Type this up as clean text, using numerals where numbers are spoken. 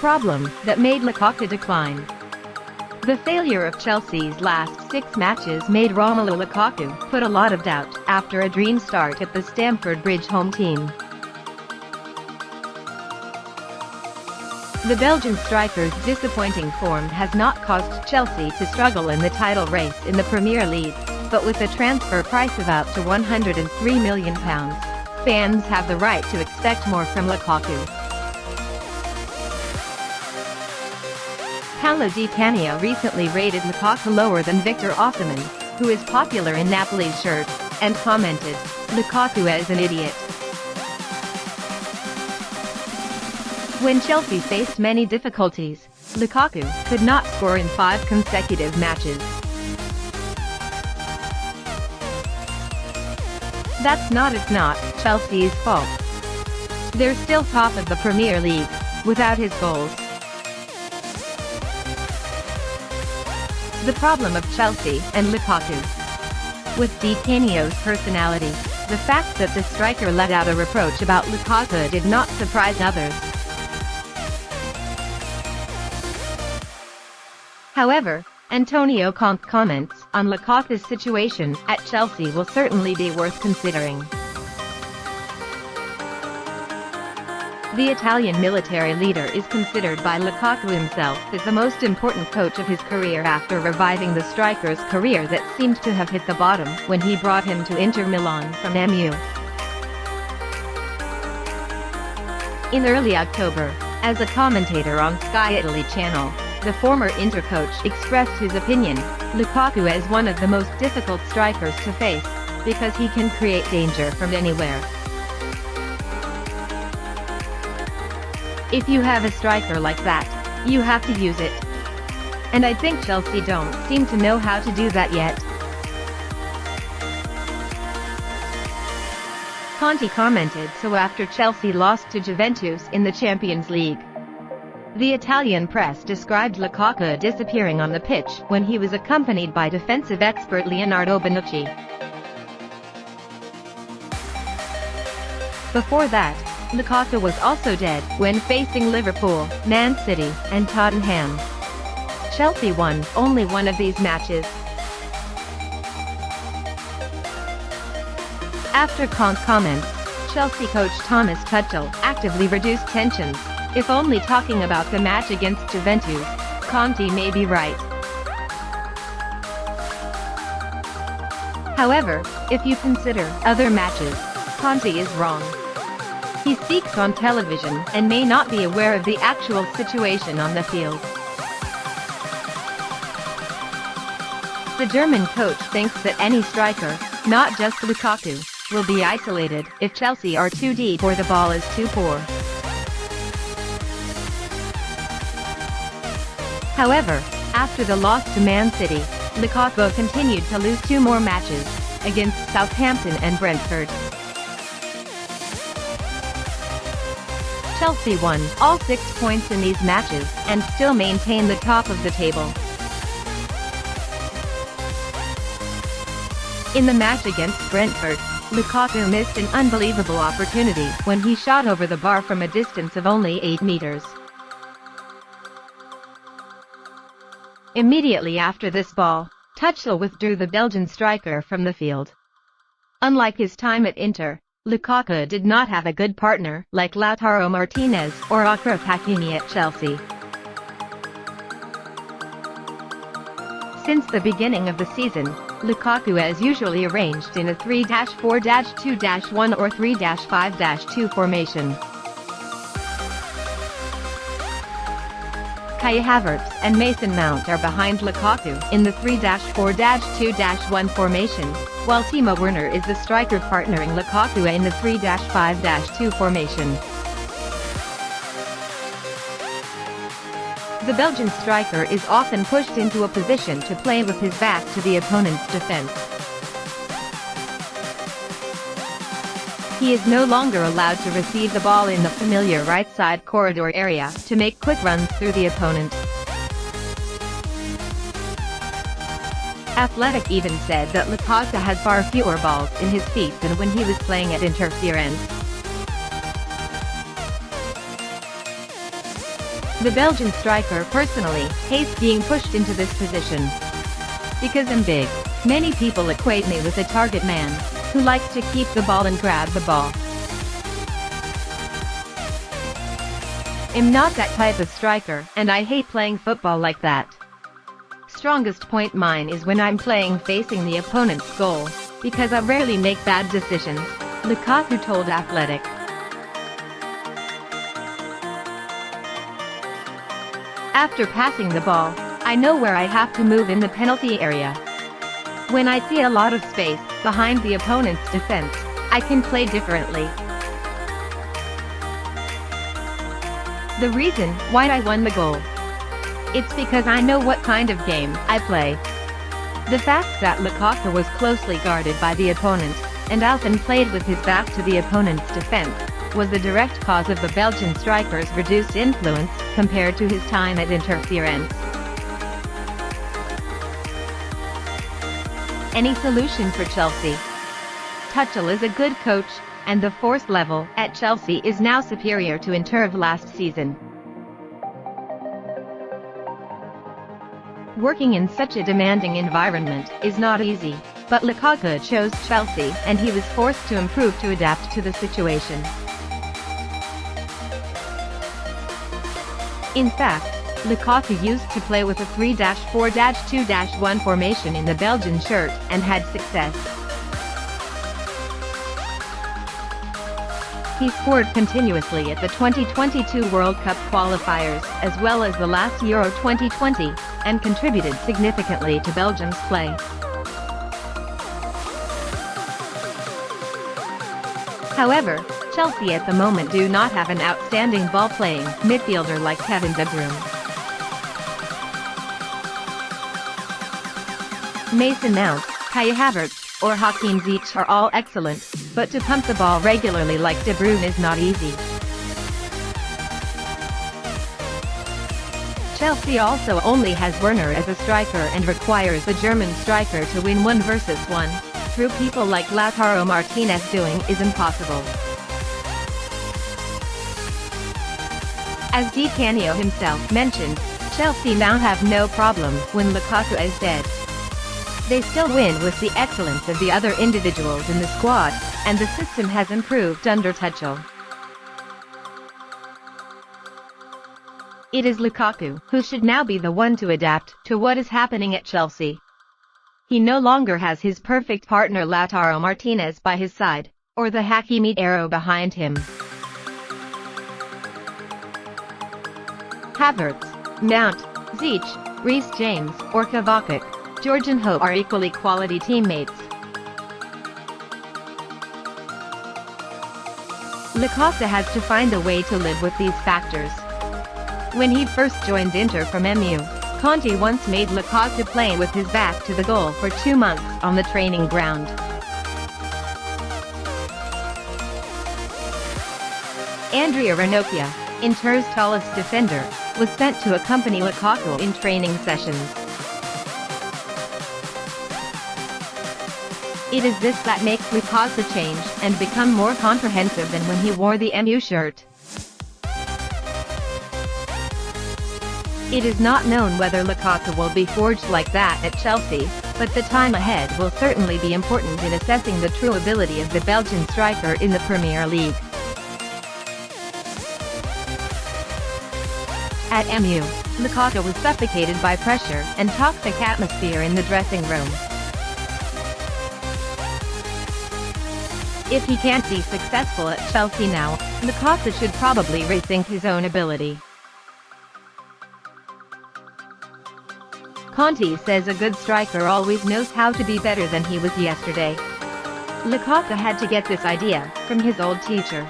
problem that made Lukaku decline. The failure of Chelsea's last 6 matches made Romelu Lukaku put a lot of doubt after a dream start at the Stamford Bridge home team. The Belgian striker's disappointing form has not caused Chelsea to struggle in the title race in the Premier League, but with a transfer price of up to £103 million, fans have the right to expect more from Lukaku. Paolo Di Canio recently rated Lukaku lower than Victor Osimhen, who is popular in Napoli's shirt, and commented, "Lukaku is an idiot." When Chelsea faced many difficulties, Lukaku could not score in 5 consecutive matches. It's not Chelsea's fault. They're still top of the Premier League, without his goals. The problem of Chelsea and Lukaku. With Di Canio's personality, the fact that the striker let out a reproach about Lukaku did not surprise others. However, Antonio Conte's comments on Lukaku's situation at Chelsea will certainly be worth considering. The Italian military leader is considered by Lukaku himself as the most important coach of his career after reviving the striker's career that seemed to have hit the bottom when he brought him to Inter Milan from MU. In early October, as a commentator on Sky Italy channel, the former Inter coach expressed his opinion: Lukaku is one of the most difficult strikers to face, because he can create danger from anywhere. If you have a striker like that, you have to use it. And I think Chelsea don't seem to know how to do that yet. Conte commented so after Chelsea lost to Juventus in the Champions League. The Italian press described Lukaku disappearing on the pitch when he was accompanied by defensive expert Leonardo Bonucci. Before that, Lukaku was also dead when facing Liverpool, Man City, and Tottenham. Chelsea won only one of these matches. After Conte's comments, Chelsea coach Thomas Tuchel actively reduced tensions. If only talking about the match against Juventus, Conte may be right. However, if you consider other matches, Conte is wrong. He speaks on television and may not be aware of the actual situation on the field. The German coach thinks that any striker, not just Lukaku, will be isolated if Chelsea are too deep or the ball is too poor. However, after the loss to Man City, Lukaku continued to lose 2 more matches, against Southampton and Brentford. Chelsea won all 6 points in these matches, and still maintain the top of the table. In the match against Brentford, Lukaku missed an unbelievable opportunity when he shot over the bar from a distance of only 8 meters. Immediately after this ball, Tuchel withdrew the Belgian striker from the field. Unlike his time at Inter, Lukaku did not have a good partner like Lautaro Martinez or Achraf Hakimi at Chelsea. Since the beginning of the season, Lukaku has usually arranged in a 3-4-2-1 or 3-5-2 formation. Kai Havertz and Mason Mount are behind Lukaku in the 3-4-2-1 formation, while Timo Werner is the striker partnering Lukaku in the 3-5-2 formation. The Belgian striker is often pushed into a position to play with his back to the opponent's defense. He is no longer allowed to receive the ball in the familiar right side corridor area to make quick runs through the opponent. Athletic even said that Lukaku has far fewer balls in his feet than when he was playing at Inter Firenze. The Belgian striker personally hates being pushed into this position. Because I'm big, many people equate me with a target man, who likes to keep the ball and grab the ball. I'm not that type of striker, and I hate playing football like that. Strongest point mine is when I'm playing facing the opponent's goal, because I rarely make bad decisions, Lukaku told Athletic. After passing the ball, I know where I have to move in the penalty area. When I see a lot of space behind the opponent's defense, I can play differently. The reason why I won the goal. It's because I know what kind of game I play. The fact that Lukaku was closely guarded by the opponent, and often played with his back to the opponent's defense, was the direct cause of the Belgian striker's reduced influence compared to his time at Inter Firenze. Any solution for Chelsea? Tuchel is a good coach, and the force level at Chelsea is now superior to Inter of last season. Working in such a demanding environment is not easy, but Lukaku chose Chelsea and he was forced to improve to adapt to the situation. In fact, Lukaku used to play with a 3-4-2-1 formation in the Belgian shirt and had success. He scored continuously at the 2022 World Cup qualifiers as well as the last Euro 2020, and contributed significantly to Belgium's play. However, Chelsea at the moment do not have an outstanding ball-playing midfielder like Kevin De Bruyne. Mason Mount, Kai Havertz, or Hakim Ziyech are all excellent, but to pump the ball regularly like De Bruyne is not easy. Chelsea also only has Werner as a striker and requires the German striker to win 1 versus 1, through people like Lautaro Martinez doing is impossible. As Di Canio himself mentioned, Chelsea now have no problem when Lukaku is dead. They still win with the excellence of the other individuals in the squad, and the system has improved under Tuchel. It is Lukaku who should now be the one to adapt to what is happening at Chelsea. He no longer has his perfect partner Lautaro Martinez by his side, or the Hakimi arrow behind him. Havertz, Mount, Ziyech, Reece James, or Kovacic, Georgian Hope are equally quality teammates. Lukaku has to find a way to live with these factors. When he first joined Inter from MU, Conte once made Lukaku play with his back to the goal for 2 months on the training ground. Andrea Ranocchia, Inter's tallest defender, was sent to accompany Lukaku in training sessions. It is this that makes Lukaku change and become more comprehensive than when he wore the MU shirt. It is not known whether Lukaku will be forged like that at Chelsea, but the time ahead will certainly be important in assessing the true ability of the Belgian striker in the Premier League. At MU, Lukaku was suffocated by pressure and toxic atmosphere in the dressing room. If he can't be successful at Chelsea now, Lukaku should probably rethink his own ability. Conte says a good striker always knows how to be better than he was yesterday. Lukaku had to get this idea from his old teacher.